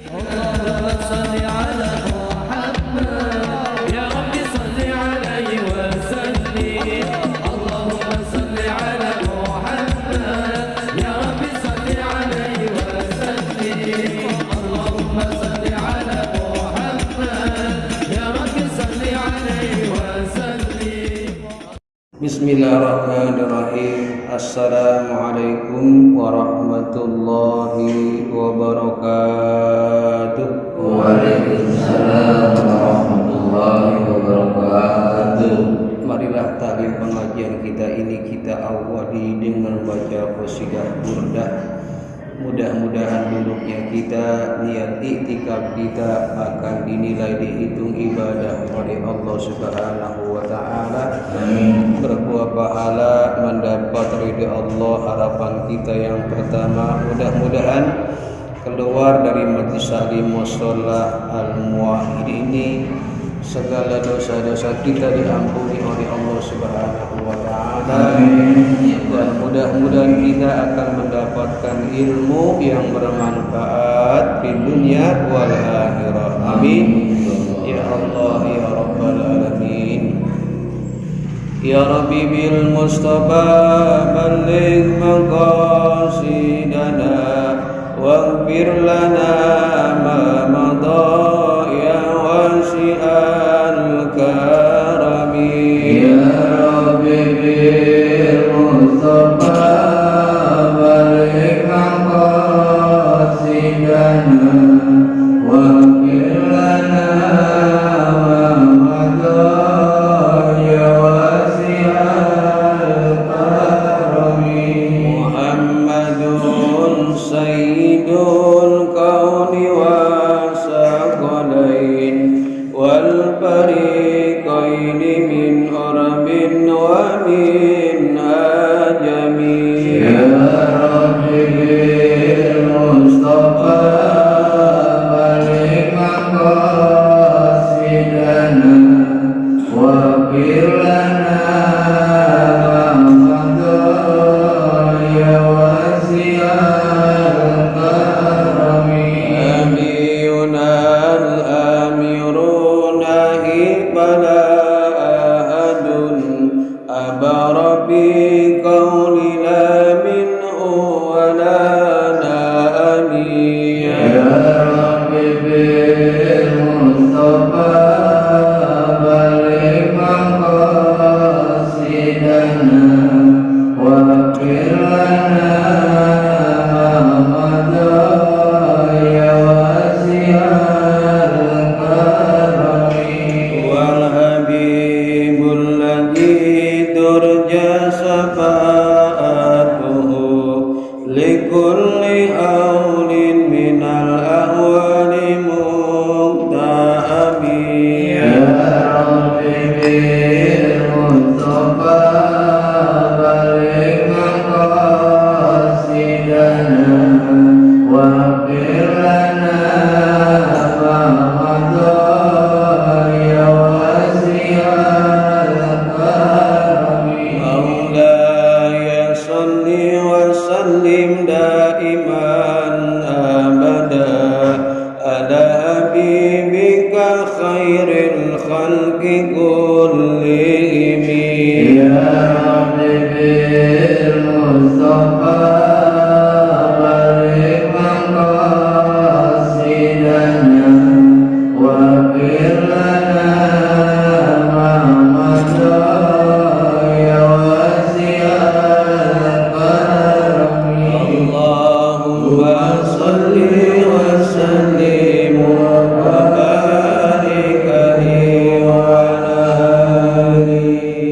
اللهم صل على محمد يا رب صل عليه وسلم اللهم صل على محمد يا رب صل عليه وسلم اللهم صل على محمد يا رب صل عليه وسلم. Bismillahirrahmanirrahim. Assalamualaikum warahmatullahi wabarakatuh. Waalaikumsalam warahmatullahi wabarakatuh. Marilah tali pengajian kita ini kita awali dengan baca qasidah burdah. Mudah-mudahan duduknya kita, niat iktikaf kita akan dinilai dihitung ibadah oleh Allah Subhanahu wa taala. Amin. Berbuah pahala, mendapat ridha Allah. Harapan kita yang pertama, mudah-mudahan keluar dari majlis salim musholla al-muwahhid ini segala dosa-dosa kita diampuni oleh Allah Subhanahu wa taala. Dan mudah-mudahan kita akan mendapatkan ilmu yang bermanfaat di dunia wal akhirah. Amin. Ya Allah ya Rabbal alamin. Ya Rabbi bil Mustafa balligh maqasidana waghfir lana ma madha ya wasi'al karami. Ya Rabbi bil Mustafa baligh maqasidana waghfir lana ma madha ya wasi'al karami. Muhammadun sayyidul kauni wasaqalain wal fariqaini min urabin wa min ajami. Ya Rabbi bil Mustafa baligh maqasidana waghfir lana ma madha ya wasi'al karami. Amiyunal amiruna hibala ahadun abarabi qawli la minhu wala na'ani. Ya Rabbi bil Mustafa baligh maqasidana waghfir lana ma madha ya wasi'al karami. Wal habibul ladzi turja safa'atuhu likulli haulin minal ahwali muqta'ami. Ya Rabbi bil Mustafa baligh maqasidana waghfir lana ma madha ya wasi'al karami. Maulaya salli wa sallim daiman abada ala habibika khairil khalqi kullihim. Ya Rabbi bil Mustafa baligh maqasidana waghfir lana ma madha ya wasi'al karami. Allahumma salli wa sallim wa barik alaihi wa ala alihi.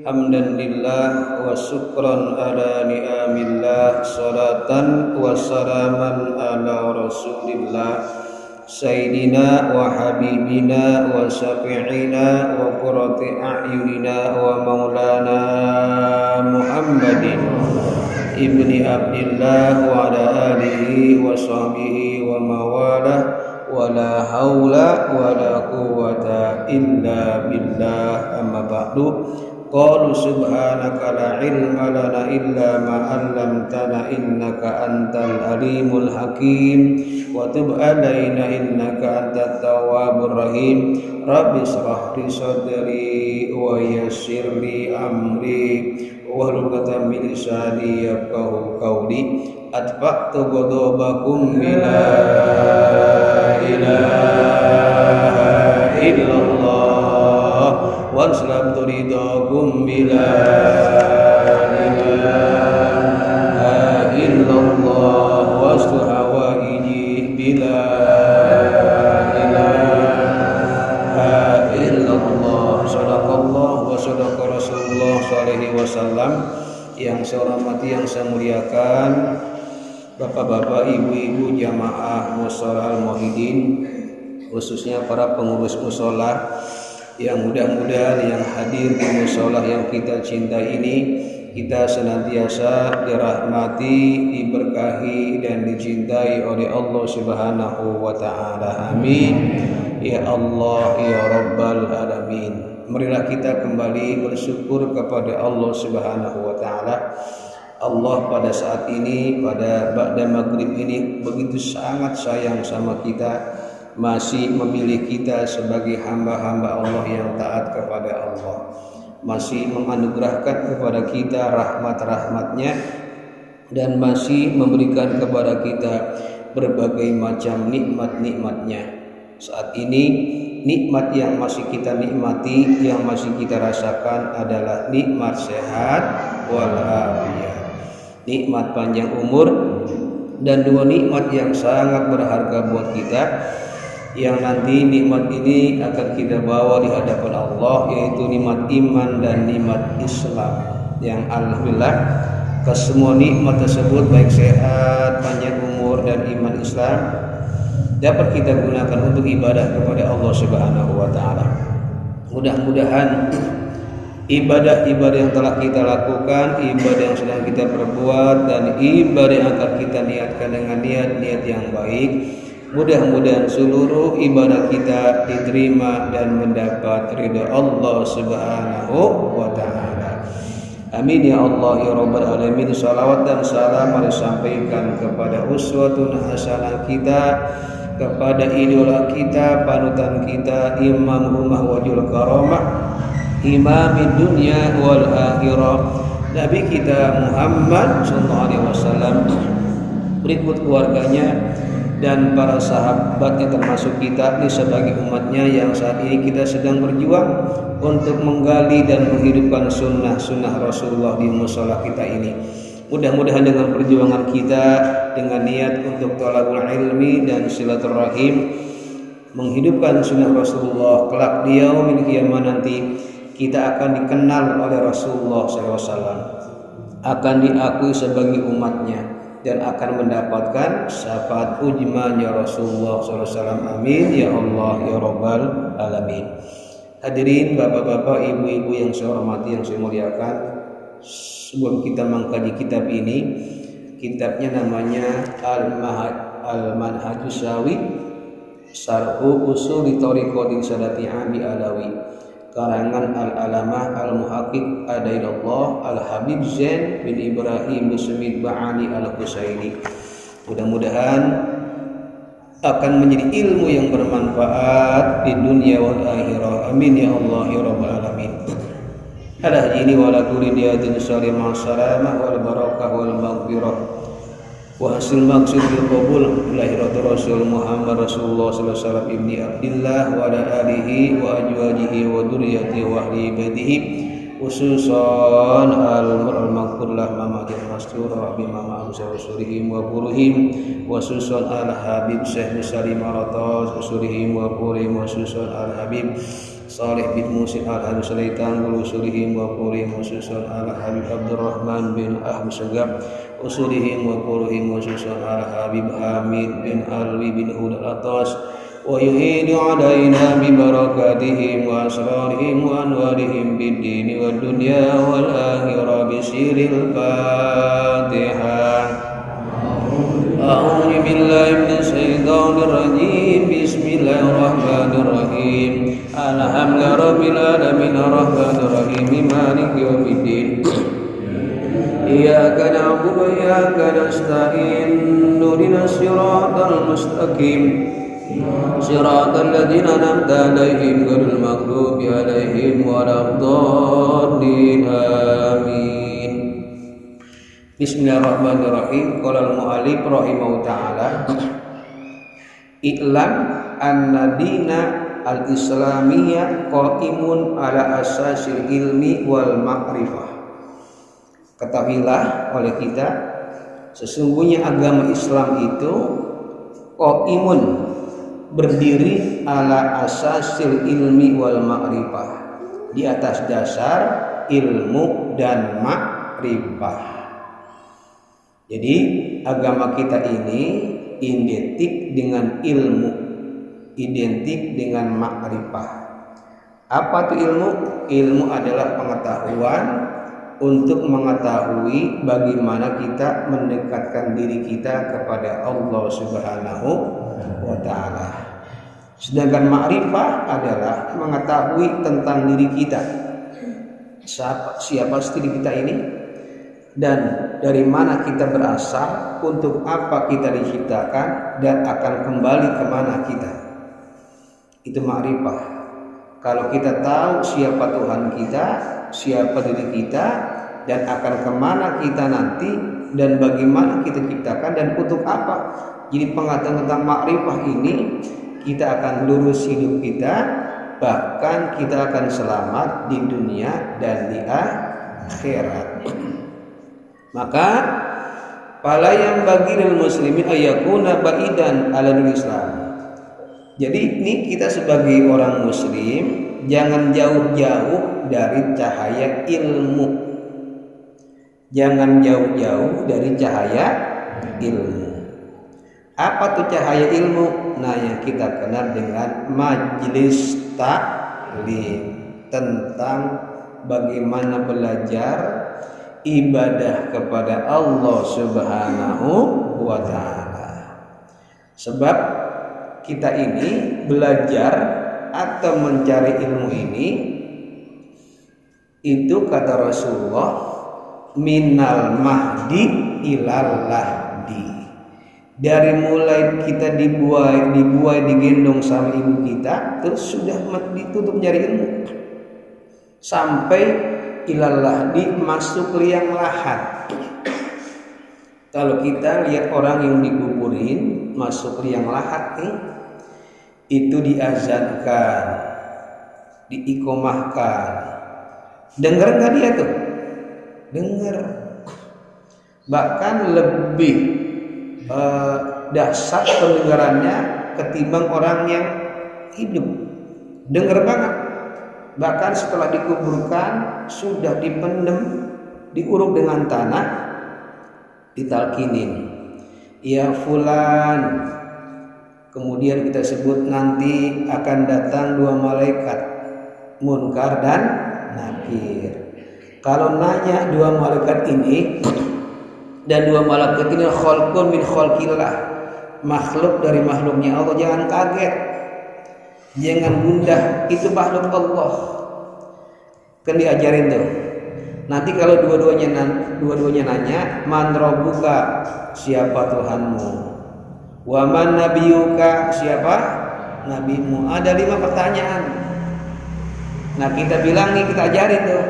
Hamdan lillah wa syukran ala ni'amillah, salatan wa salaman ala rasulillah sayyidina wa habibina wa syafi'ina wa qurrati a'yunina wa maulana Muhammadin ibni Abdillah wa ala alihi wa sahbihi wa mawalah wa la hawla wa la quwwata illa billah. Amma ba'du. qalu subhanaka la ilma lana illa ma 'allamtana innaka antal alimul hakim wa tub 'alaina innaka antat tawwabur rahim rabbi shrah li sadri wa yassir li amri wahlul 'uqdatam min lisani yafqahu qawli atba'tu ghadabakum la ilaha illallah waslamtu ridakum bila ilaha illallah wastu hawaiji bila ilaha illallah. Sadaqallah wa sadaqa Rasulullah sallallahu wasallam. Yang saya hormati, yang saya muliakan Bapak-bapak, ibu-ibu jamaah Mushola Al-Muwahhidin, khususnya para pengurus mushola yang mudah-mudahan yang hadir di mushola yang kita cintai ini, kita senantiasa dirahmati, diberkahi dan dicintai oleh Allah Subhanahu wa taala. Amin. Ya Allah ya Rabbal alamin. Marilah kita kembali bersyukur kepada Allah Subhanahu wa taala. Allah pada saat ini, pada ba'da maghrib ini begitu sangat sayang sama kita, masih memilih kita sebagai hamba-hamba Allah yang taat kepada Allah, masih menganugerahkan kepada kita rahmat-rahmatnya, dan masih memberikan kepada kita berbagai macam nikmat-nikmatnya. Saat ini nikmat yang masih kita nikmati, yang masih kita rasakan adalah nikmat sehat walafiat, nikmat panjang umur, dan dua nikmat yang sangat berharga buat kita, yang nanti nikmat ini akan kita bawa di hadapan Allah, yaitu nikmat iman dan nikmat Islam. Yang alhamdulillah kesemua nikmat tersebut, baik sehat, panjang umur, dan iman Islam, dapat kita gunakan untuk ibadah kepada Allah Subhanahu wa taala. Mudah-mudahan ibadah-ibadah yang telah kita lakukan, ibadah yang sedang kita perbuat, dan ibadah yang akan kita niatkan dengan niat-niat yang baik, mudah-mudahan seluruh ibadah kita diterima dan mendapat ridha Allah Subhanahu wa taala. Amin ya Allah ya Rabbal alamin. Salawat dan salam mari sampaikan kepada uswatun hasanah kita, kepada idola kita, panutan kita, imam ummah wajul karamah, imamid dunya wal akhirah, Nabi kita Muhammad sallallahu alaihi wasallam, berikut keluarganya dan para sahabatnya, termasuk kita ini sebagai umatnya yang saat ini kita sedang berjuang untuk menggali dan menghidupkan sunnah Rasulullah di mushola kita ini. Mudah-mudahan dengan perjuangan kita, dengan niat untuk thalabul ilmi dan silaturahim, menghidupkan sunnah Rasulullah, kelak di yaumil qiyamah nanti kita akan dikenal oleh Rasulullah SAW, akan diakui sebagai umatnya, dan akan mendapatkan syafaat ujmanya Rasulullah SAW. Amin ya Allah ya Rabbal alamin. Hadirin bapak-bapak, ibu-ibu yang saya hormati, yang saya muliakan, sebelum kita mengkaji kitab ini, kitabnya namanya Al-Manhajus Syawi Syarhu Usuli Thariqatin Sadati Abi Alawi, karangan Al-Alamah Al-Muhaqqiq Adaillah Al-Habib Zain bin Ibrahim Musmid Ba'ani Al-Husaini. Mudah-mudahan akan menjadi ilmu yang bermanfaat di dunia wal akhirah. Amin ya Allah ya Rabbal alamin. Ala jini wala kuridiyatin salim ma'asalamah wal barakah wal maghfirah wa hasil maksud bil qabul lahiratu Rasul Muhammad Rasulullah sallallahu alaihi wasallam ibni Abdillah wa ala alihi wa ajwajihi wa duriyatihi wa ahli baitihi, khususan al-maghfur lah mamadil mastur wa bimama amsa usurihim wa buruhim, khususan al-habib Syekh Musalim Aratas usurihim wa buruhim, khususan al-habib Salih bin Musin al-Habib Tanggul usurihim wa buruhim, khususan al-habib Abdurrahman bin Ahmad Segab usurihim wa buruhim, khususan al-habib Hamid bin Alwi bin Hud al-Atas, wa yuhidu alaina bi barakatihim wa asrarihim wa anwarihim bid dini wad dunya wal akhirah bi sirril Fatihah. A'udzu billahi minasy syaithanir rajim. Bismillahirrahmanirrahim. Alhamdulillahirabbil alamin arrahmanirrahim maliki Iyyaka na'budu wa iyyaka nasta'in. Ihdinas siratal mustaqim. Siratal ladzina an'amta 'alaihim ghairil maghdubi 'alaihim waladdallin. Amin. Bismillahirrahmanirrahim. Qala al-mu'allif rahimahu ta'ala, I'lam anna dina al-islamiyya qa'imun ala asasil ilmi wal ma'rifah. Ketahuilah oleh kita, sesungguhnya agama Islam itu qa'imun, berdiri ala asasil ilmi wal ma'rifah, di atas dasar ilmu dan ma'rifah. Jadi agama kita ini identik dengan ilmu, identik dengan ma'rifah. Apa itu ilmu? Ilmu adalah pengetahuan untuk mengetahui bagaimana kita mendekatkan diri kita kepada Allah Subhanahu wa ta'ala. Sedangkan ma'rifah adalah mengetahui tentang diri kita. Siapa diri kita ini? Dan dari mana kita berasal, untuk apa kita diciptakan, dan akan kembali kemana kita. Itu ma'rifah. Kalau kita tahu siapa Tuhan kita, siapa diri kita, dan akan kemana kita nanti, dan bagaimana kita ciptakan, dan untuk apa. Jadi pengetahuan tentang ma'rifah ini, kita akan lurus hidup kita, bahkan kita akan selamat di dunia dan di akhirat. Maka fala yang bagi muslimin ayakuna baidan ala Islam. Jadi ini kita sebagai orang muslim jangan jauh-jauh dari cahaya ilmu. Jangan jauh-jauh dari cahaya ilmu. Apa tuh cahaya ilmu? Nah, yang kita kenal dengan majlis taklim, tentang bagaimana belajar ibadah kepada Allah Subhanahu wa ta'ala. Sebab kita ini belajar atau mencari ilmu ini, itu kata Rasulullah, minal mahdi ilal lahdi. Dari mulai kita dibuai digendong sama ibu kita, terus sudah ditutup nyari ilmu, sampai ilallah di masuk liang lahat. Kalau kita lihat orang yang dikuburin masuk liang lahat nih, itu diazankan, diikomahkan. Dengar nggak dia tuh? Dengar. Bahkan lebih dahsyat pendengarannya ketimbang orang yang hidup. Dengar banget. Bahkan setelah dikuburkan sudah dipendem, diuruk dengan tanah, ditalkinin, ya fulan. Kemudian kita sebut nanti akan datang dua malaikat, Munkar dan Nakir. Kalau nanya dua malaikat ini, dan dua malaikat ini khalqun min khalqillah, makhluk dari makhluknya Allah, jangan kaget. Jangan gundah, itu makhluk Allah. Kan diajarin tuh. Nanti kalau dua-duanya nanya, man rabbuka, siapa Tuhanmu? Wa man nabiyuka, siapa nabimu? Ada 5 pertanyaan. Nah, kita bilang nih, kita ajarin tuh.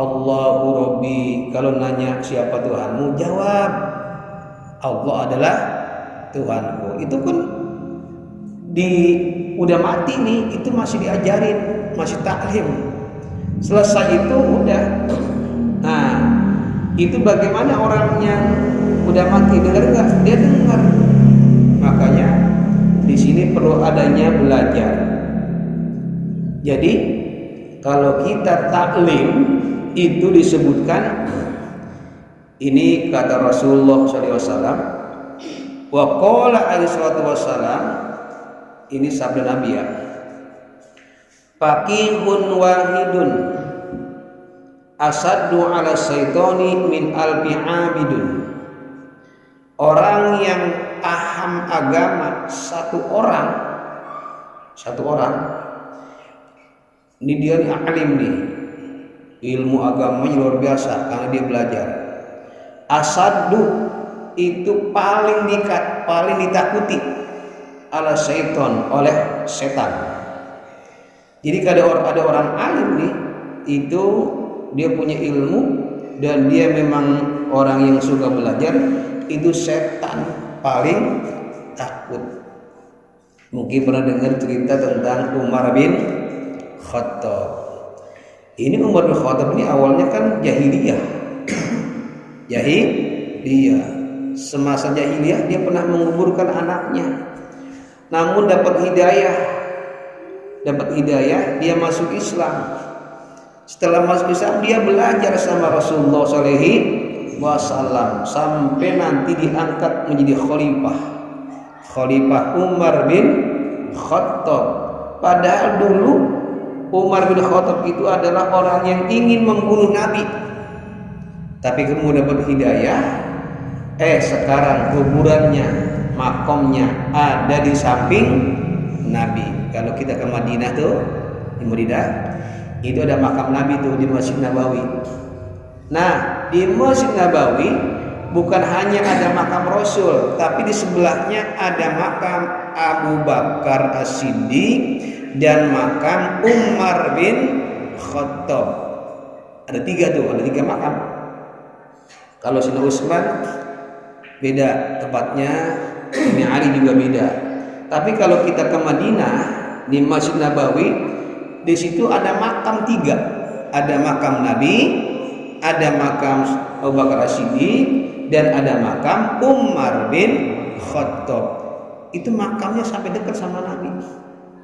Allahu Rabbi, kalau nanya siapa Tuhanmu, jawab Allah adalah Tuhanku. Itu pun udah mati nih, itu masih diajarin, masih taklim. Selesai itu udah. Nah, itu bagaimana orang yang udah mati, dengar nggak? Dia dengar. Makanya di sini perlu adanya belajar. Jadi kalau kita taklim itu disebutkan, ini kata Rasulullah SAW, wa qala alaihi salatu wassalam, ini sabda Nabi ya, faqihun wahidun asaddu ala syaitani min alfi abidun. Orang yang paham agama satu orang, ini dia nih alim nih, ilmu agamanya luar biasa karena dia belajar. Asaddu itu paling ditakuti ala syaiton, oleh setan. Jadi kalau ada orang alim nih, itu dia punya ilmu dan dia memang orang yang suka belajar, itu setan paling takut. Mungkin pernah dengar cerita tentang Umar bin Khattab. Ini Umar bin Khattab ini awalnya kan jahiliyah. Jahiliyah. Semasa jahiliyah dia pernah menguburkan anaknya. Namun dapat hidayah, dia masuk Islam. Setelah masuk Islam dia belajar sama Rasulullah SAW sampai nanti diangkat menjadi khalifah Umar bin Khattab. Padahal dulu Umar bin Khattab itu adalah orang yang ingin membunuh Nabi, tapi kemudian dapat hidayah. Sekarang kuburannya, makomnya ada di samping Nabi. Kalau kita ke Madinah tuh, di Madinah itu ada makam Nabi tuh di Masjid Nabawi. Nah, di Masjid Nabawi bukan hanya ada makam Rasul, tapi di sebelahnya ada makam Abu Bakar As-Siddiq dan makam Umar bin Khattab. Ada tiga makam. Kalau Sayyidina Utsman beda tempatnya, ini Ali juga beda. Tapi kalau kita ke Madinah di Masjid Nabawi, di situ ada makam 3. Ada makam Nabi, ada makam Abu Bakar As-Siddiq, dan ada makam Umar bin Khattab. Itu makamnya sampai dekat sama Nabi.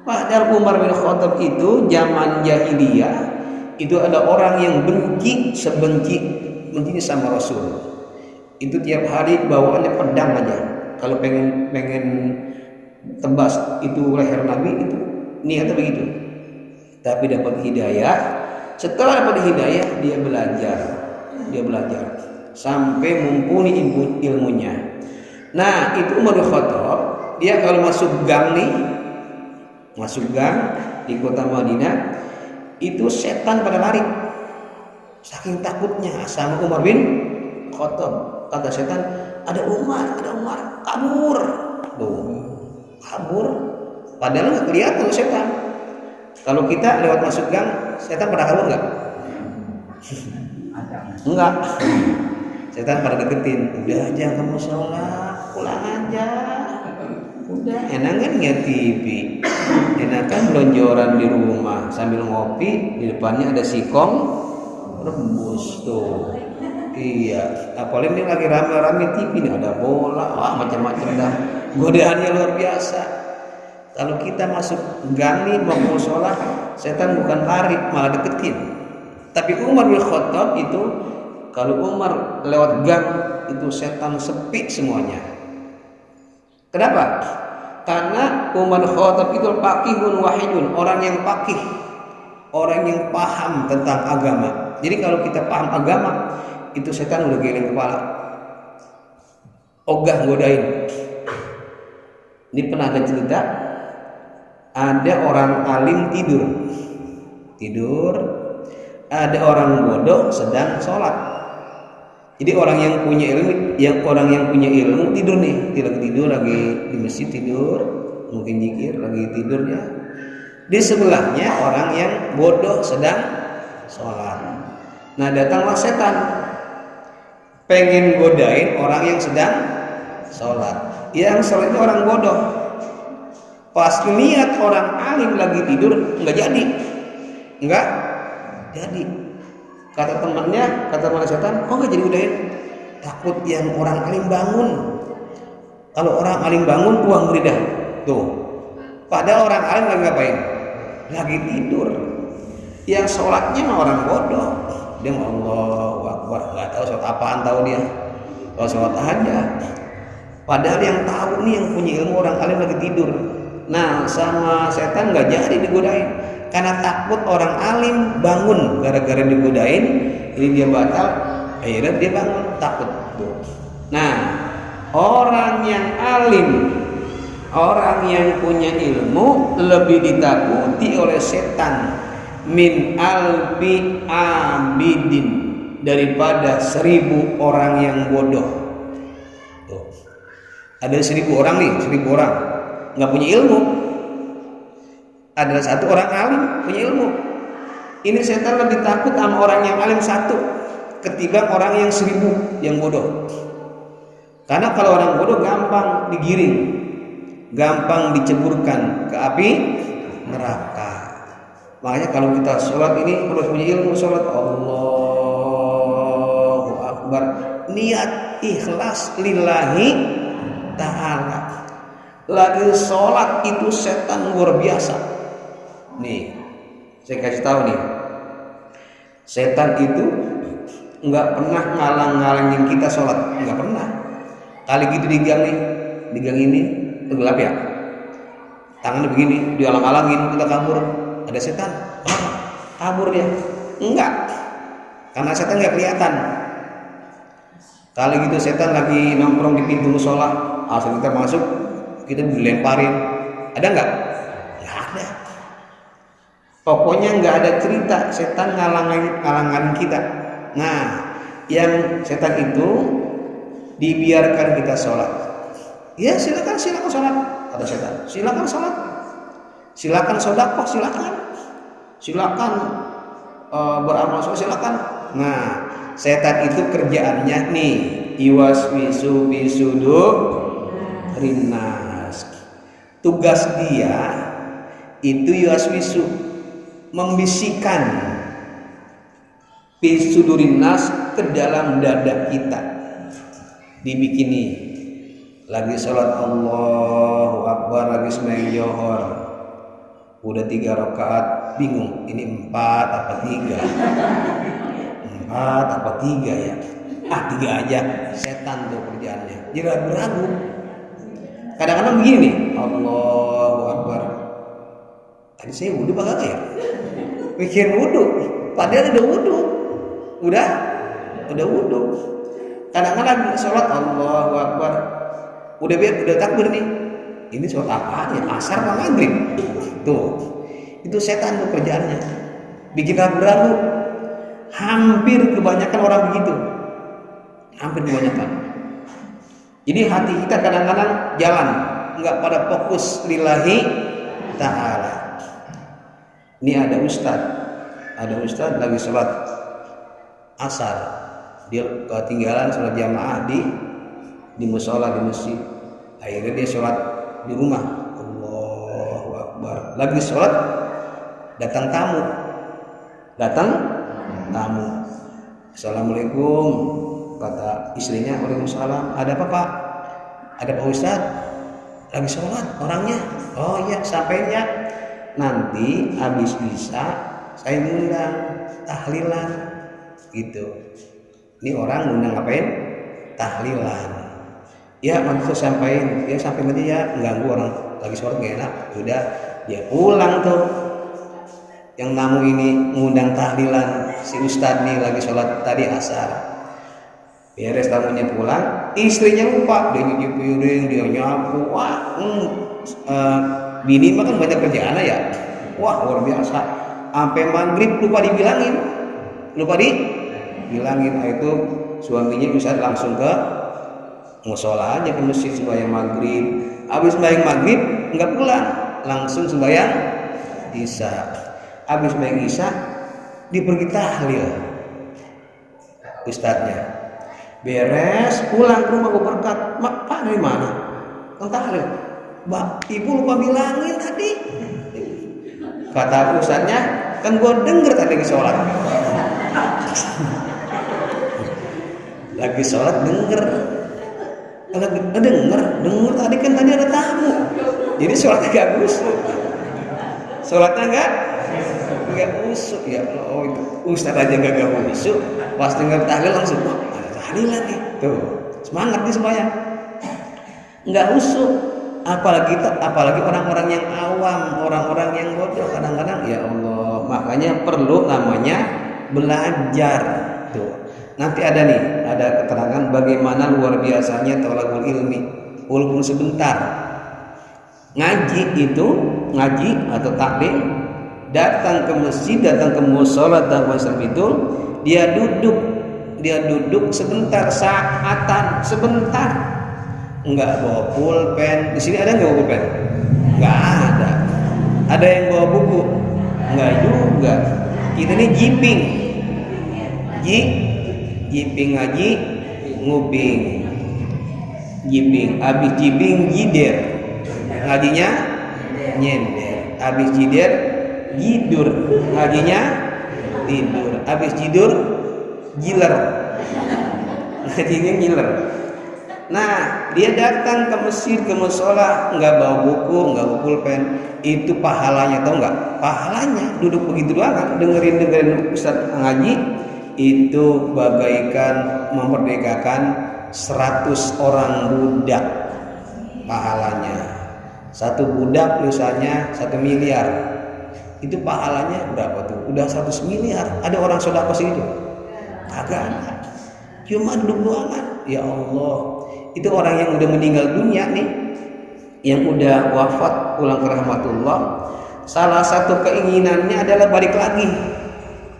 Padahal Umar bin Khattab itu zaman jahiliyah itu ada orang yang bencinya sama Rasul. Itu tiap hari bawaannya pedang aja. Kalau pengen tebas itu leher Nabi, itu niatnya begitu. Tapi dapat hidayah. Setelah dapat hidayah dia belajar sampai mumpuni ilmunya. Nah, itu Umar bin Khattab, dia kalau masuk gang di kota Madinah, itu setan pada lari. Saking takutnya sama Umar bin Khattab. Kata setan, ada Umar, kabur. Kabur. Padahal nggak kelihatan setan. Kalau kita lewat masuk gang, setan pada kabur nggak? Enggak. Setan pada deketin. Udah aja kamu sholat, pulang aja. Udah, enak kan lihat TV. Enak kan lonjoran di rumah sambil ngopi, di depannya ada sikong rebus tuh. Iya, apalagi ini lagi rame-rame TV nih, ada bola, macam-macam dah. Godaannya luar biasa. Kalau kita masuk gang nih mau sholat, setan bukan lari, malah deketin. Tapi Umar bin Khattab itu, kalau Umar lewat gang itu setan sepi semuanya. Kenapa? Karena Umar bin Khattab itu faqihun wahidun, orang yang faqih, orang yang paham tentang agama. Jadi kalau kita paham agama, itu setan udah geleng kepala, ogah godain. Ini pernah ada cerita, ada orang alim tidur, ada orang bodoh sedang sholat. Jadi orang yang punya ilmu tidur nih, tidur lagi di masjid tidur, mungkin zikir lagi tidurnya. Di sebelahnya orang yang bodoh sedang sholat. Nah, datanglah setan pengen godain orang yang sedang sholat. Yang sholat itu orang bodoh. Pas lihat orang alim lagi tidur, nggak jadi. Kata teman setan, kok nggak jadi godain? Takut yang orang alim bangun. Kalau orang alim bangun, uang geridah. Tuh. Padahal orang alim lagi ngapain? Lagi tidur. Yang sholatnya mah orang bodoh. Dia mau Allahu Akbar, nggak tahu sholat apaan, tahu dia kalau sholat aja. Padahal yang tahu nih, yang punya ilmu, orang alim lagi tidur. Nah, sama setan nggak jadi digodain karena takut orang alim bangun gara-gara digodain. Ini dia batal, akhirnya dia bangun takut. Nah, orang yang alim, orang yang punya ilmu lebih ditakuti oleh setan min alfi abidin, daripada 1000 orang yang bodoh. Tuh. Ada 1000 orang nih, 1000 orang nggak punya ilmu. Ada 1 orang alim punya ilmu. Ini setan lebih takut sama orang yang alim 1 ketimbang orang yang 1000 yang bodoh. Karena kalau orang bodoh gampang digiring, gampang diceburkan ke api neraka. Makanya kalau kita sholat ini harus punya ilmu sholat. Allahu Akbar, niat ikhlas lillahi ta'ala. Lagi sholat itu setan luar biasa. Nih, saya kasih tahu nih, setan itu nggak pernah ngalang-ngalangin kita sholat, nggak pernah. Kali gitu di gang nih, di gang ini gelap ya, tangannya begini, dialang-alangin, kita kabur, ada setan, kabur dia, enggak, karena setan nggak kelihatan. Kali gitu setan lagi nongkrong di pintu musola, asal kita masuk, kita dilemparin, ada nggak? Nggak ada. Pokoknya nggak ada cerita setan ngalang-ngalangin kita. Nah, yang setan itu dibiarkan kita sholat. Ya silakan sholat, kata setan. Silakan sholat, silakan sedekah, silakan beramal soleh, silakan. Nah, setan itu kerjaannya nih, iwaswisu bisudur rinas. Tugas dia itu iwaswisu, membisikkan bisudurinas ke dalam dada kita. Dibikin nih, lagi sholat Allahu Akbar, lagi sembahyang johor, udah 3 rakaat, bingung ini 4 apa 3, 4 apa 3 ya, 3 aja. Setan tuh kerjaannya, jadi ragu-ragu. Kadang-kadang begini nih, Allahu Akbar, tadi saya wudhu apa kagak ya, mikir wudhu, padahal udah wudhu, udah wudhu. Kadang-kadang sholat Allahu Akbar, udah takbir nih, ini sholat apa ya, asar apa maghrib. Tuh, itu setan tuh kerjaannya, bikin ragu-ragu. Hampir kebanyakan orang begitu, hampir kebanyakan. Jadi hati kita kadang-kadang jalan, nggak pada fokus lillahi ta'ala. Ini ada ustadz lagi sholat asar, dia ketinggalan sholat jamaah di musola, di masjid. Akhirnya dia sholat di rumah. Allahu Akbar, lagi sholat datang tamu. Assalamualaikum, kata istrinya. Waalaikumsalam. Ada apa Pak? Ada Pak Ustadz lagi sholat orangnya. Oh iya, sampaikan ya, nanti habis isya saya ngundang tahlilan gitu. Ini orang ngundang ngapain? Tahlilan. Ya nanti saya sampaikan, ya sampai nanti ya, ganggu orang lagi sholat gak enak. Udah, dia pulang tuh. Yang tamu ini ngundang tahlilan, si ustadz nih lagi sholat tadi asar. Beres tamunya pulang, istrinya lupa, dia nyuci piring, dia nyapu. Wah, bini mah kan banyak kerjaan ya. Wah luar biasa. Sampai maghrib lupa dibilangin. Nah, itu suaminya bisa langsung ke musola aja, ke masjid sembahyang maghrib. Habis sembahyang maghrib nggak pulang, langsung sembahyang isya. Habis sembahyang isya dia pergi tahlil, ustadznya. Beres pulang ke rumah gue berkat, Pak dari mana? Kan tahlil. Mbak, ibu lupa bilangin tadi. Kata ustadznya, kan gue denger tadi lagi sholat. Lagi sholat denger tadi kan tadi ada tamu. Jadi sholatnya gak busuk. Gak busuk ya. Oh itu ustadz aja gak busuk. Pas denger tahlil langsung, ada tahlilan nih. Tuh, semangat nih semuanya. Gak busuk. Apalagi orang-orang yang awam, orang-orang yang bodoh. Kadang-kadang ya Allah, makanya perlu namanya belajar. Tuh, nanti ada keterangan bagaimana luar biasanya thalabul ilmi, walaupun sebentar. Ngaji atau taklim datang ke masjid, datang ke mushola itu dia duduk sebentar, saatan sebentar, enggak bawa pulpen. Di sini ada nggak bawa pulpen? Nggak ada. Ada yang bawa buku? Nggak juga. Kita ini jiping ngaji, nguping. Jiping, abis jiping jider, ngajinya nyender. Abis jider gidur, ngajinya tidur. Abis tidur giler, ngajinya giler. Nah, dia datang ke masjid, ke mushola, nggak bawa buku, nggak bawa pulpen. Itu pahalanya, tau nggak? Pahalanya duduk begitu doang, dengerin ustaz ngaji, itu bagaikan memerdekakan 100 orang budak. Pahalanya satu budak misalnya 1 miliar, itu pahalanya berapa tuh? Udah 100 miliar. Ada orang sedekah segitu? Kagak ada. Cuma duduk doang. Ya Allah, itu orang yang udah meninggal dunia nih, yang udah wafat pulang ke rahmatullah, salah satu keinginannya adalah balik lagi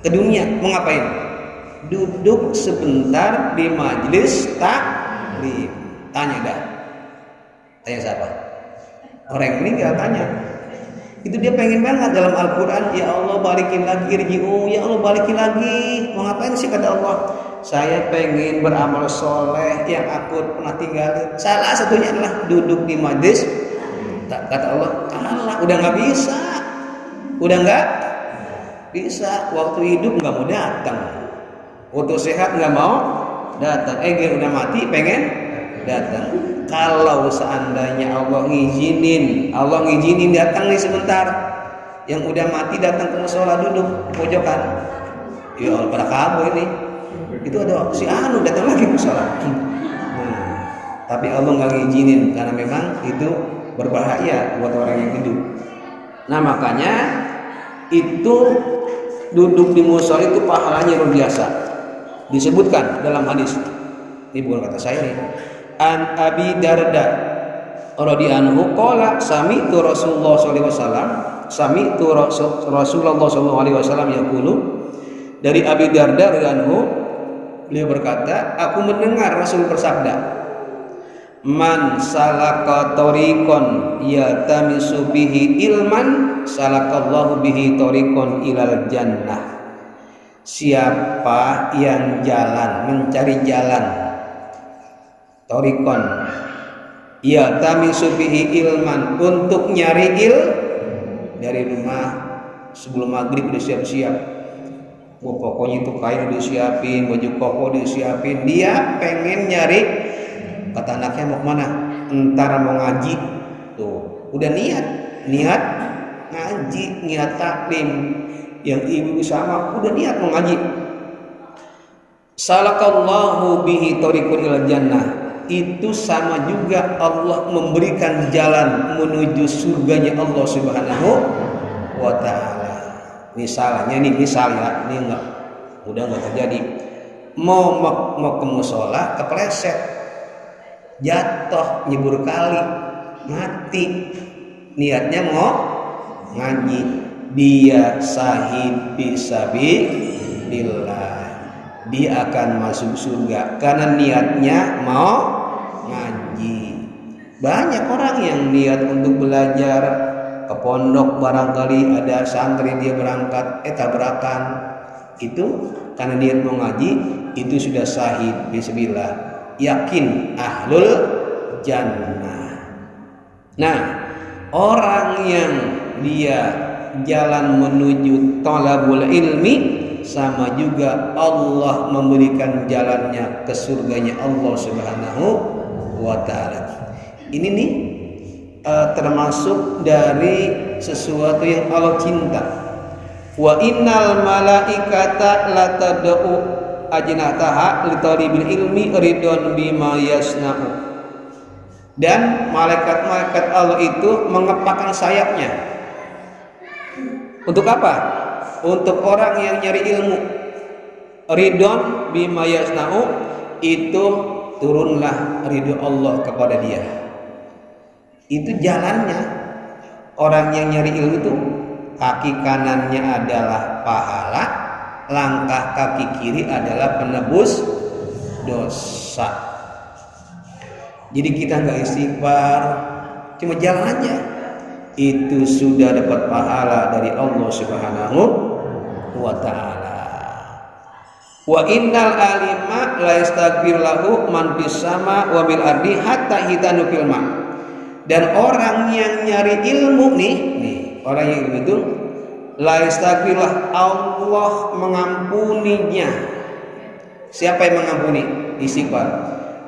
ke dunia. Mau ngapain? Duduk sebentar di majelis taklim. Tanya dah. Tanya siapa? Orang yang meninggal tanya. Itu dia pengen banget dalam Al-Quran, ya Allah balikin lagi irji'u, ya Allah balikin lagi. Mau ngapain sih kata Allah? Saya pengen beramal soleh yang aku pernah tinggalin. Salah satunya adalah duduk di majlis. Kata Allah, udah nggak bisa, udah nggak bisa. Waktu hidup nggak mau datang, waktu sehat nggak mau datang. Udah mati pengen datang. Kalau seandainya Allah ngizinin datang nih sebentar, yang udah mati datang ke musola duduk pojokan, ya Allah pada kabur ini. Itu ada si anu datang lagi ke musola. Tapi Allah nggak ngizinin karena memang itu berbahaya buat orang yang hidup. Nah makanya itu duduk di musola itu pahalanya luar biasa. Disebutkan dalam hadis. Ini bukan kata saya nih. An Abi Darda radhiyallahu anhu qala sami'tu Rasulullah sallallahu alaihi wasallam Rasulullah sallallahu alaihi wasallam yaqulu, dari Abi Darda radhiyallahu anhu beliau berkata, aku mendengar Rasul bersabda, man salaka tariqan yatamisu bihi ilman salakallahu bihi tariqan ilal jannah. Siapa yang mencari jalan tariqan yatamisu bihi ilman, untuk nyari dari rumah sebelum maghrib udah siap-siap. Pokoknya itu kain udah disiapin, baju koko disiapin, dia pengen nyari. Kata anaknya mau kemana? Entar mau ngaji. Tuh, udah niat ngaji, niat taklim. Yang ibu sama udah niat mau ngaji. Salakallahu bihi tariqun ilal jannah. Itu sama juga Allah memberikan jalan menuju surganya Allah Subhanahu wa ta'ala. Misalnya ini udah nggak terjadi. Mau ke musola kepleset, jatuh, nyebur kali, mati. Niatnya mau ngaji, dia sahid fisabilillah, dia akan masuk surga karena niatnya mau ngaji. Banyak orang yang niat untuk belajar ke pondok, barangkali ada santri dia berangkat tabrakan, itu karena niat mau ngaji, itu sudah sahid fisabilillah, yakin ahlul jannah. Nah, orang yang dia jalan menuju thalabul ilmi, sama juga Allah memberikan jalannya ke surganya Allah Subhanahu wa ta'ala. Ini nih termasuk dari sesuatu yang Allah cinta. Wa innal malaikata latad'u ajnataha li talibil ilmi ridwan bima yasna'u. Dan malaikat-malaikat Allah itu mengepakkan sayapnya. Untuk apa? Untuk orang yang nyari ilmu. Ridwan bima yasna'u, itu turunlah ridho Allah kepada dia. Itu jalannya orang yang nyari ilmu itu kaki kanannya adalah pahala, langkah kaki kiri adalah penebus dosa. Jadi kita nggak istighfar, cuma jalan aja, itu sudah dapat pahala dari Allah Subhanahu wa ta'ala. Wa innal alima la yastaghfir lahu man fis sama wa bil ardi hatta hitanu fil ma. Dan orang yang nyari ilmu nih orang yang ilmu itu la yastaghfir, Allah mengampuninya. Siapa yang mengampuni? Istighfar.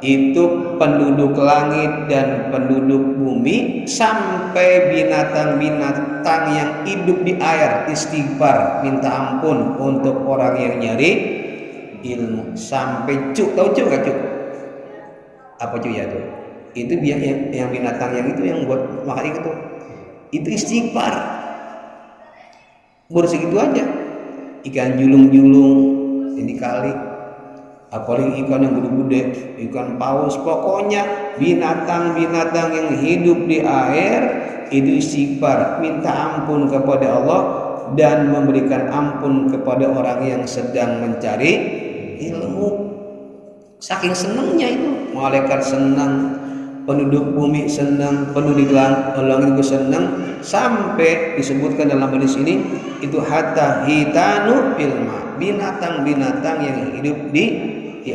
Itu penduduk langit dan penduduk bumi sampai binatang-binatang yang hidup di air istighfar minta ampun untuk orang yang nyari ilmu. Sampai cuk, tahu cuk gak cuk? Apa cuk ya tuh? Itu yang binatang yang itu yang buat makan itu istighfar. Baru segitu aja. Ikan julung-julung ini kali, apalagi ikan yang gede-gede, ikan paus, pokoknya binatang-binatang yang hidup di air itu istighfar, minta ampun kepada Allah dan memberikan ampun kepada orang yang sedang mencari ilmu. Saking senangnya itu, malaikat senang, penduduk bumi senang, penduduk langit itu senang, sampai disebutkan dalam hadis ini itu hatta hitanu filma, binatang-binatang yang hidup di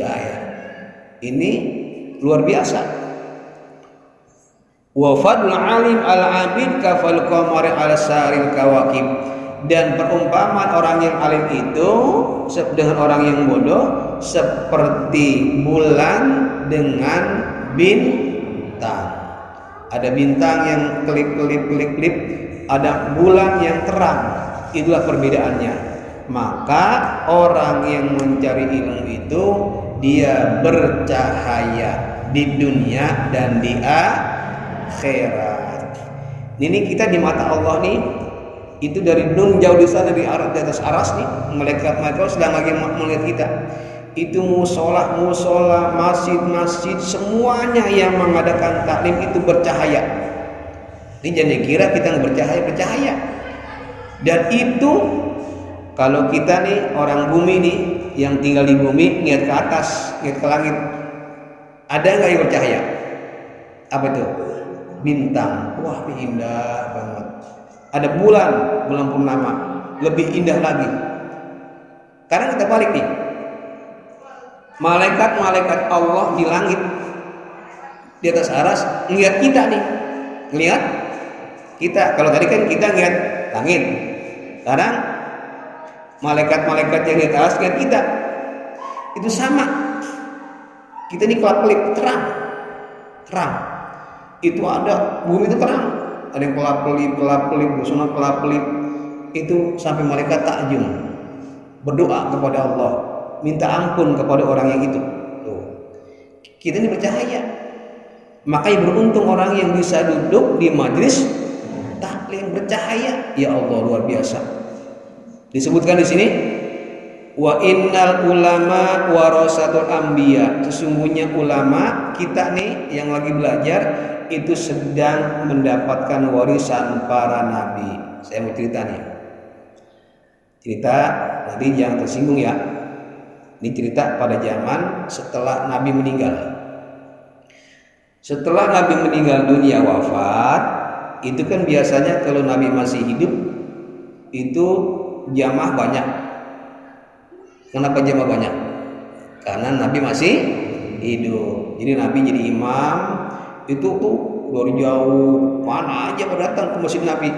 air. Ini luar biasa. Wa fadlu alim al-abid kafal qamari ala saril kawakib. Dan perumpamaan orang yang alim itu dengan orang yang bodoh seperti bulan dengan bintang. Ada bintang yang kelip-kelip, ada bulan yang terang. Itulah perbedaannya. Maka orang yang mencari ilmu itu dia bercahaya di dunia dan di akhirat. Ini kita di mata Allah nih, itu dari nun jauh di sana di atas aras nih, malaikat sedang lagi melihat kita. Itu musola, masjid, semuanya yang mengadakan taklim itu bercahaya. Ini jangan kira kita nggak bercahaya. Dan itu kalau kita nih orang bumi nih yang tinggal di bumi, lihat ke atas, lihat ke langit, ada nggak yang bercahaya? Apa itu? Bintang. Wah, indah banget. Ada bulan purnama, lebih indah lagi. Sekarang kita balik nih. Malaikat Allah di langit, di atas aras, ngelihat kita nih, ngelihat kita. Kalau tadi kan kita ngelihat langit, sekarang malaikat yang di atas ngelihat kita. Itu sama. Kita ini kelap-kelip, terang. Itu ada bumi itu terang. Ada yang kelap-kelip, busana kelap-kelip. Itu sampai malaikat takjub, berdoa kepada Allah, minta ampun kepada orang yang itu. Tuh. Kita ini bercahaya. Makanya beruntung orang yang bisa duduk di majlis taklim bercahaya. Ya Allah, luar biasa. Disebutkan di sini, wa innal ulama warasatul anbiya. Sesungguhnya ulama kita nih yang lagi belajar itu sedang mendapatkan warisan para nabi. Saya mau cerita nih. Cerita nanti jangan tersinggung ya. Ini cerita pada zaman setelah Nabi meninggal. Setelah Nabi meninggal dunia wafat, itu kan biasanya kalau Nabi masih hidup itu jamaah banyak. Kenapa jamaah banyak? Karena Nabi masih hidup. Jadi Nabi jadi imam, itu tuh dari jauh mana aja pada datang ke masjid Nabi,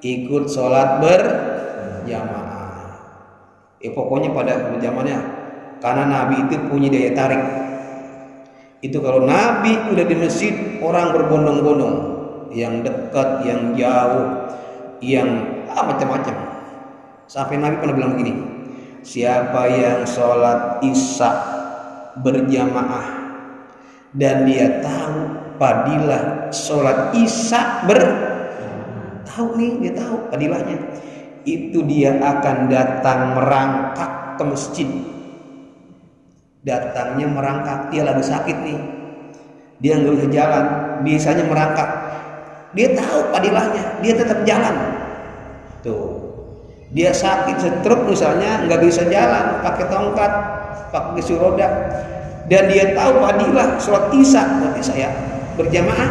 ikut sholat berjamaah. Pokoknya pada zamannya, karena Nabi itu punya daya tarik. Itu kalau Nabi udah di masjid, orang berbondong-bondong, yang dekat, yang jauh, yang macam-macam. Sampai Nabi pernah bilang begini, siapa yang sholat isya berjamaah dan dia tahu fadilah sholat isya dia tahu fadilahnya, itu dia akan datang merangkak ke masjid. Datangnya merangkak, dia lagi sakit nih, dia nggak bisa jalan, biasanya merangkak. Dia tahu fadilahnya, dia tetap jalan. Tuh. Dia sakit stroke misalnya, nggak bisa jalan, pakai tongkat, pakai kursi roda, dan dia tahu fadilah sholat isya, berarti saya berjamaah,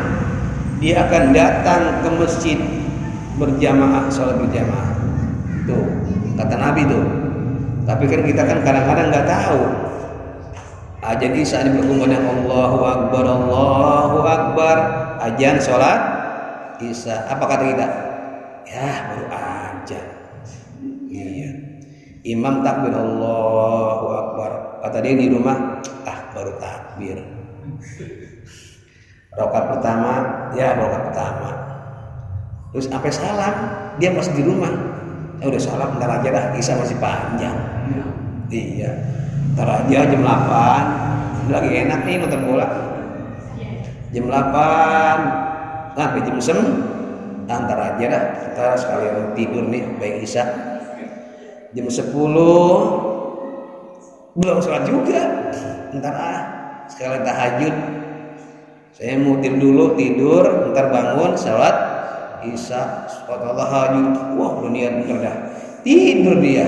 dia akan datang ke masjid berjamaah, sholat berjamaah. Tuh kata Nabi tuh. Tapi kan kita kan kadang-kadang nggak tahu. Ajan isya diberkumandang Allahu Akbar, ajan sholat isya. Apa kata kita? Ya baru ajan. Iya. Imam takbir Allahu Akbar. Kata dia di rumah, baru takbir. Rakaat pertama, ya rakaat pertama. Terus sampai salam, dia masih di rumah. Ya udah salam, ntar aja dah, isya masih panjang. Iya. Ntar aja jam 8. Lagi enak nih nonton bola. Jam 8 sampai jam 9. Ntar aja dah, kita sekalian tidur nih, baik isya. Jam 10 belum sholat juga, ntar sekalian tahajud. Saya mau tidur, ntar bangun sholat isya, sholat tahajud. Wah udah niat bener dah, tidur dia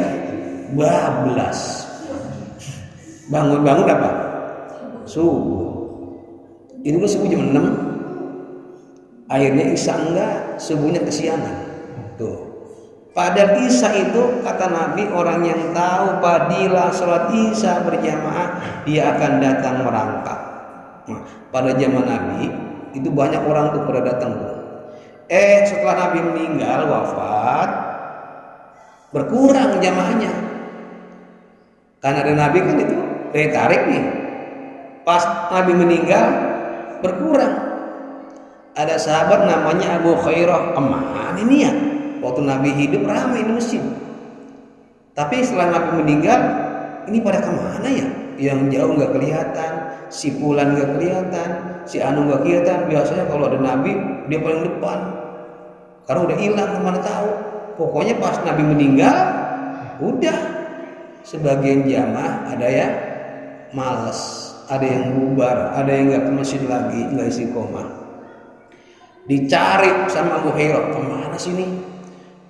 bablas. Bangun apa? Subuh. Itu kan subuh jam 6. Akhirnya isya enggak, subuhnya kesiangan. Tuh. Pada isya itu kata Nabi, orang yang tahu fadilah sholat isya berjamaah, dia akan datang merangkak. Nah, pada zaman Nabi itu banyak orang tuh pada datang tuh. Setelah Nabi meninggal wafat, berkurang jamaahnya. Karena ada Nabi kan itu tarik nih. Pas Nabi meninggal berkurang. Ada sahabat namanya Abu Khairah, kemana ini ya? Waktu Nabi hidup ramai di masjid. Tapi setelah Nabi meninggal, ini pada kemana ya? Yang jauh nggak kelihatan, si Fulan nggak kelihatan, si Anu nggak kelihatan. Biasanya kalau ada Nabi, dia paling depan. Karena udah hilang, kemana tahu. Pokoknya pas Nabi meninggal, udah. Sebagian jamaah ada yang malas, ada yang bubar, ada yang nggak ke masjid lagi, nggak istiqomah. Dicari sama Abu Hurairah, kemana sini?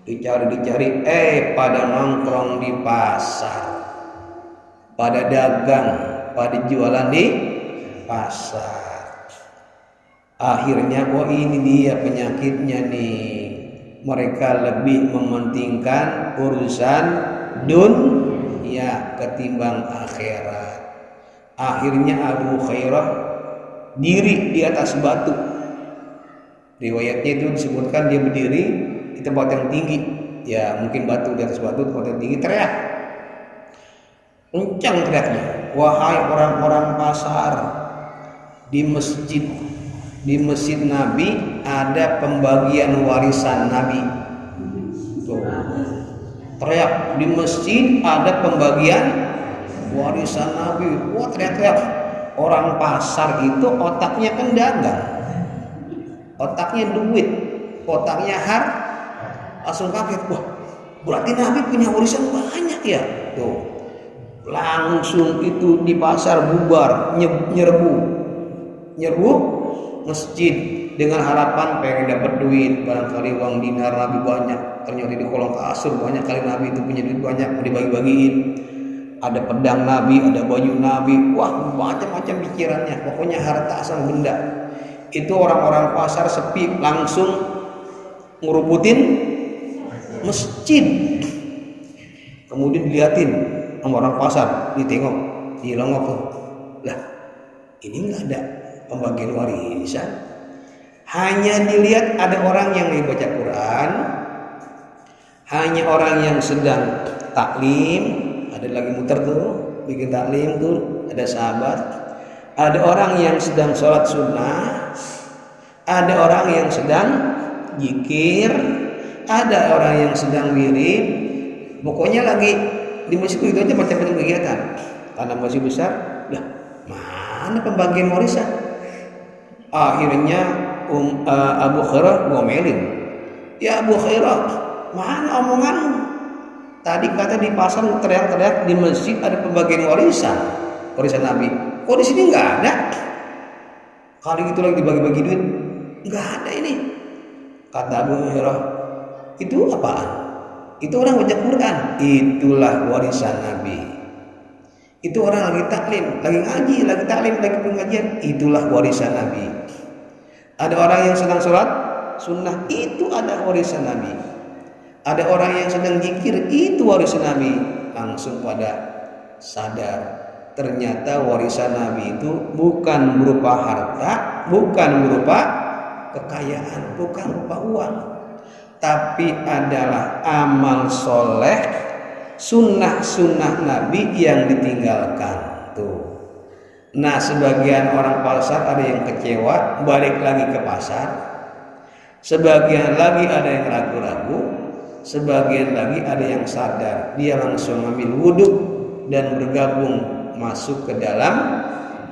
Dicari, pada nongkrong di pasar, pada dagang, pada jualan di pasar. Akhirnya, ini dia penyakitnya nih. Mereka lebih mementingkan urusan dunia ketimbang akhirat. Akhirnya Abu Hurairah diri di atas batu. Riwayatnya itu disebutkan dia berdiri di tempat yang tinggi, ya mungkin batu, di atas batu tempat yang tinggi, teriak kencang teriaknya, wahai orang-orang pasar, di masjid Nabi ada pembagian warisan Nabi. Tuh. Teriak, di masjid ada pembagian warisan Nabi. Wah, teriak-teriak. Orang pasar itu otaknya kan dagang, otaknya duit, otaknya langsung kaget. Wah, berarti Nabi punya warisan banyak ya. Tuh, langsung itu di pasar bubar, nyerbu masjid dengan harapan pengen dapat duit, barangkali uang dinar Nabi banyak. Ternyata di kolong kasur banyak kali Nabi itu punya duit banyak, mau dibagi-bagiin. Ada pedang Nabi, ada baju Nabi, wah macam-macam pikirannya. Pokoknya harta asal benda. Itu orang-orang pasar sepi, langsung nguruputin masjid. Kemudian dilihatin sama orang pasar, ditengok, dilongok tuh. Lah, ini nggak ada pembagian warisan. Hanya dilihat ada orang yang lagi baca Quran, hanya orang yang sedang taklim, ada lagi muter tuh, bikin taklim tuh, ada sahabat. Ada orang yang sedang sholat sunnah, ada orang yang sedang zikir, ada orang yang sedang wirid. Pokoknya lagi di masjid itu aja macam-macam kegiatan. Karena masih besar, lah mana pembagian warisan? Akhirnya Abu Hurairah ngomelin, ya Abu Hurairah, mana omonganmu? Tadi kata di pasar teriak-teriak, di masjid ada pembagian warisan Nabi. Kok di sini nggak ada? Kali itu lagi dibagi-bagi duit, nggak ada ini. Kata Abu Hurairah, itu apaan? itu orang baca Quran, itulah warisan Nabi. Itu orang lagi taklim, lagi ngaji, lagi taklim, lagi pengajian, itulah warisan Nabi. Ada orang yang sedang sholat sunnah, itu ada warisan Nabi. Ada orang yang sedang zikir, itu warisan Nabi. Langsung pada sadar, ternyata warisan Nabi itu bukan berupa harta, bukan berupa kekayaan, bukan berupa uang, tapi adalah amal soleh, sunnah-sunnah Nabi yang ditinggalkan tuh. Nah, sebagian orang pasar ada yang kecewa, balik lagi ke pasar. Sebagian lagi ada yang ragu-ragu, sebagian lagi ada yang sadar, dia langsung ambil wudhu dan bergabung masuk ke dalam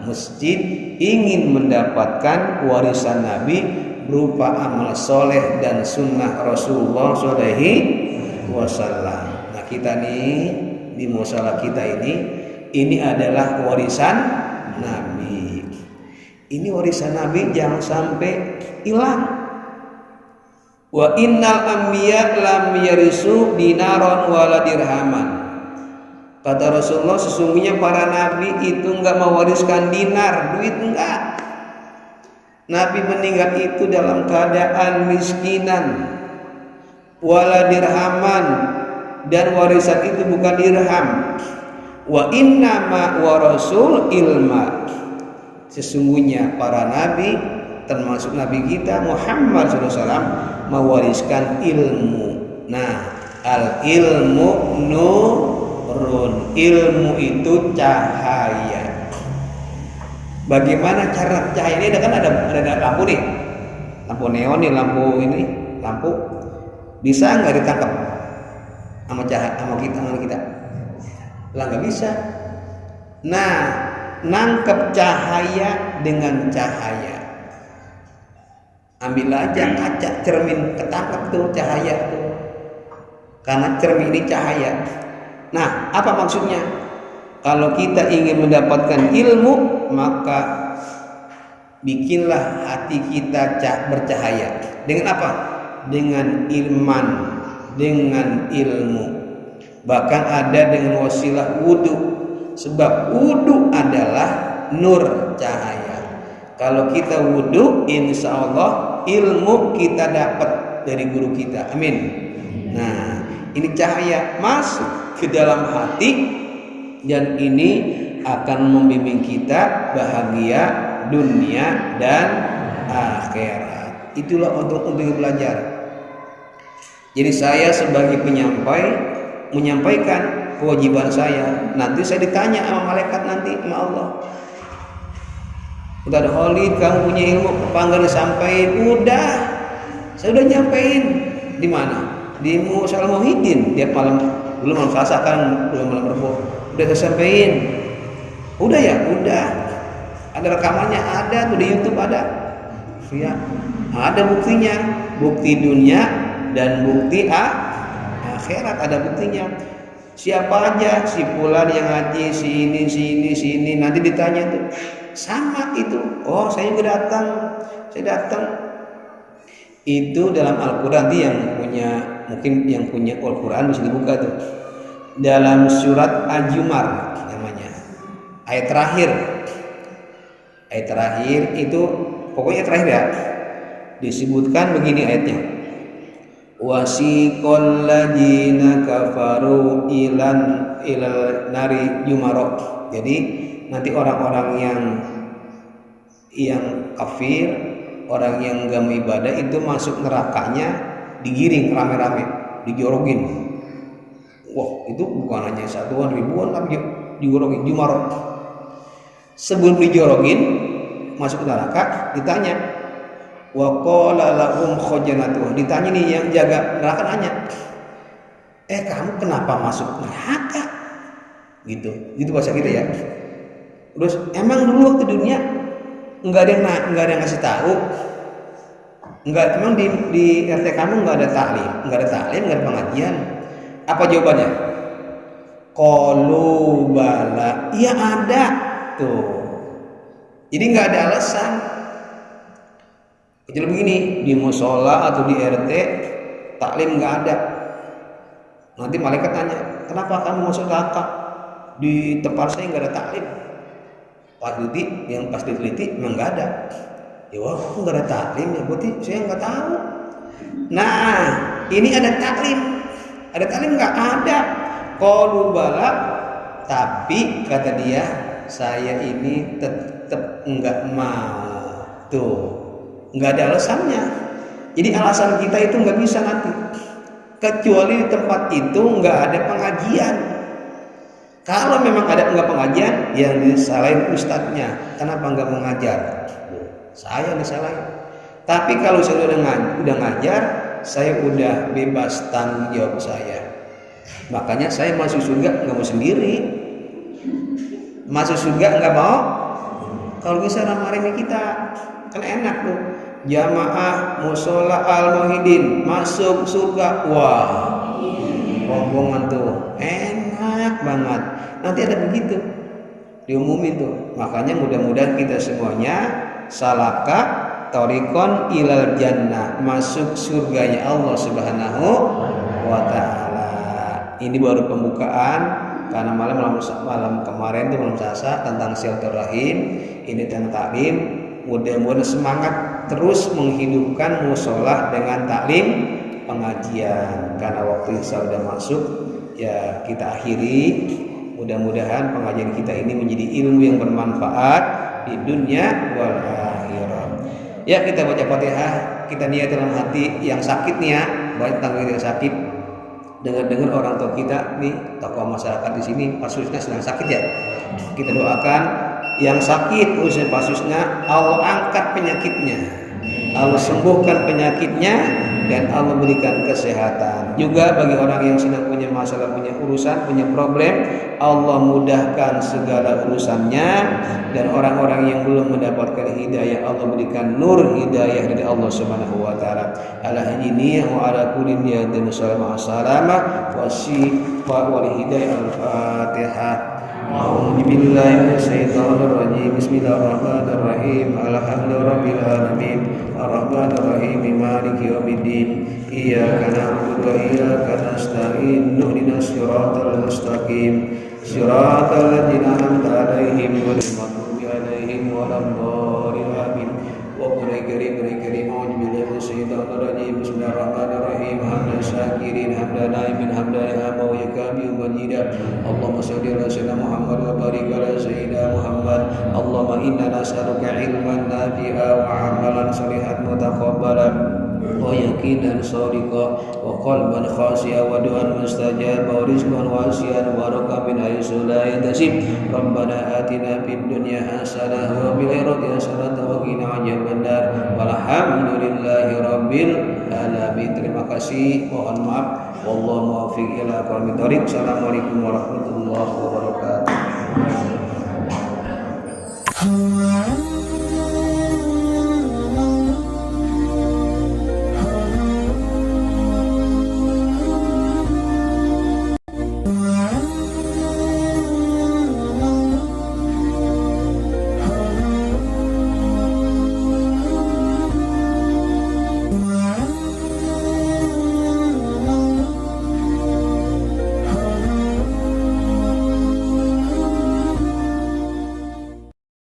masjid, ingin mendapatkan warisan Nabi berupa amal soleh dan sunnah Rasulullah SAW. Nah, kita nih di musala kita ini adalah warisan Nabi. Ini warisan Nabi, jangan sampai hilang. Wa innal anbiya lam yarisu dinaron wala dirhaman. Kata Rasulullah, sesungguhnya para nabi itu enggak mewariskan dinar, duit enggak. Nabi meninggal itu dalam keadaan miskinan, wala dirhaman, dan warisan itu bukan dirham. Wa innama warasul ilma. Sesungguhnya para nabi, termasuk nabi kita Muhammad SAW, mewariskan ilmu. Nah, al ilmu nurun, ilmu itu cahaya. Bagaimana cara cahaya ini? Kan ada lampu nih, lampu neon nih, lampu bisa nggak ditangkap sama cahaya sama kita? Lah nggak bisa. Nah, nangkep cahaya dengan cahaya. Ambil aja kaca cermin, ketangkap tuh cahaya tuh. Karena cermin ini cahaya. Nah, apa maksudnya? Kalau kita ingin mendapatkan ilmu, maka bikinlah hati kita bercahaya. Dengan apa? Dengan ilman, dengan ilmu. Bahkan ada dengan wasilah wudhu, sebab wudhu adalah nur cahaya. Kalau kita wudhu, insya Allah ilmu kita dapat dari guru kita. Amin. Nah, ini cahaya masuk ke dalam hati, dan ini akan membimbing kita bahagia dunia dan akhirat. Itulah untuk belajar. Jadi saya sebagai penyampai menyampaikan kewajiban saya. Nanti saya ditanya sama malaikat, nanti sama Allah. Udah ada Khalid, kamu punya ilmu, apa enggak disampaikan? Udah, saya udah nyampein. Di mana? Di Musal Muhyiddin. Dia malam Selasa kan, belum malam Rabu. Udah saya sampaikan. Udah ya, udah. Ada rekamannya, ada tuh di YouTube ada. Ya, ada buktinya, bukti dunia dan bukti akhirat, ada buktinya. Siapa aja, si fulan yang ngaji, si ini, nanti ditanya tuh. Sama itu. Oh, saya juga datang. Saya datang. Itu dalam Al-Qur'an yang punya, mungkin yang punya Al-Qur'an bisa dibuka tuh. Dalam surat Al-Jumar namanya. Ayat terakhir. Ayat terakhir itu pokoknya terakhir ya. Disebutkan begini ayatnya. Wasiqal ladzina kafaru ilal nari jumarok. Jadi nanti orang-orang yang kafir, orang yang enggak mau ibadah itu masuk nerakanya, digiring rame-rame, dijorogin. Wah, itu bukan hanya satuan, ribuan, tapi dijorogin jumarok. Sebelum dijorogin masuk ke neraka, ditanya, wa qala lahum khajanatuh, ditanya nih yang jaga neraka, nanya, kamu kenapa masuk neraka? Gitu bahasa kita ya. Terus emang dulu waktu dunia enggak ada yang ngasih tahu, emang di RT kamu enggak ada taklim, enggak ada pengajian? Apa jawabannya? Qalu bala, iya ada tuh. Jadi enggak ada alasan. Kecuali begini, di musola atau di RT taklim nggak ada. Nanti malaikat tanya, kenapa kamu masuk neraka? Di tempat saya nggak ada taklim. Pas diteliti memang nggak ada. Ya wah, nggak ada taklim ya, berarti saya nggak tahu. Nah, ini ada taklim. Ada taklim nggak ada? Qalu bala, tapi kata dia, saya ini tetap nggak mau. Tuh, nggak ada alasannya. Jadi alasan kita itu nggak bisa nanti. Kecuali di tempat itu nggak ada pengajian. Kalau memang ada nggak pengajian, yang disalahin ustadznya, kenapa nggak mengajar? Saya disalahin. Tapi kalau saya udah ngajar, saya udah bebas tanggung jawab saya. Makanya saya masuk surga nggak mau sendiri. Masuk surga nggak mau. Kalau bisa ramai kita, kan enak tuh. Jamaah musola al-muhidin masuk surga. Wah, rombongan tuh enak banget. Nanti ada begitu diumumin tuh. Makanya mudah-mudahan kita semuanya salaka torikon ilal jannah, masuk surganya Allah Subhanahu wa ta'ala. Ini baru pembukaan, karena malam kemarin itu malam Selasa tentang silaturahim, ini tentang taklim. Mudah-mudahan semangat terus menghidupkan musola dengan taklim pengajian, karena waktu Isya sudah masuk. Ya kita akhiri, mudah-mudahan pengajian kita ini menjadi ilmu yang bermanfaat di dunia wal akhirah. Ya kita baca Fatihah, kita niat dalam hati yang sakit nih ya, baik tanggung yang sakit. Dengar-dengar orang tua kita nih, tokoh masyarakat di sini pasusnya sedang sakit ya. Kita doakan yang sakit usia pasusnya, Allah angkat penyakitnya, Allah sembuhkan penyakitnya, dan Allah berikan kesehatan. Juga bagi orang yang sedang punya masalah, punya urusan, punya problem, Allah mudahkan segala urusannya. Dan orang-orang yang belum mendapatkan hidayah, Allah berikan nur hidayah dari Allah Subhanahu wa taala. Ala hadiniyah wa ala kulli niyatin salamah wa shifa wal hidayah. Al-Fatihah. A'udzu billahi minasyaitonir rajim. Bismillahirrahmanirrahim. Alhamdulillahirabbil alamin. Arrahmanir rahim. Maliki yaumiddin. Iyyaka na'budu wa iyyaka nasta'in. Ihdinas siratal mustaqim. Siratal ladzina an'amta 'alaihim ghairil maghdubi 'alaihim waladdallin. Amin. Wa qul karim a'udzu billahi minasyaitonir rajim. Bismillahirrahmanirrahim. Hamdan syakirin hamdan naimin hamdan hamau yakabi majida. Allahumma shalli ala sayyidina Muhammad wa barik ala sayyidina Muhammad. Allahumma inna nas'aluka ilman nafi'a wa 'amalan shalihan mutaqabbalan wa yaqinan shadiqan wa qalban khashi'an wa du'an mustajaban wa rizqan wasi'an wa barakatan min haitsu la yahtasib. Rabbana atina fid dunya hasanah wa fil akhirati hasanah wa qina adzabannar. Walhamdulillahi rabbil alamin. Terima kasih, mohon maaf. Wallahu muwaffiq ila aqwamit thoriq. Assalamualaikum warahmatullahi wabarakatuh.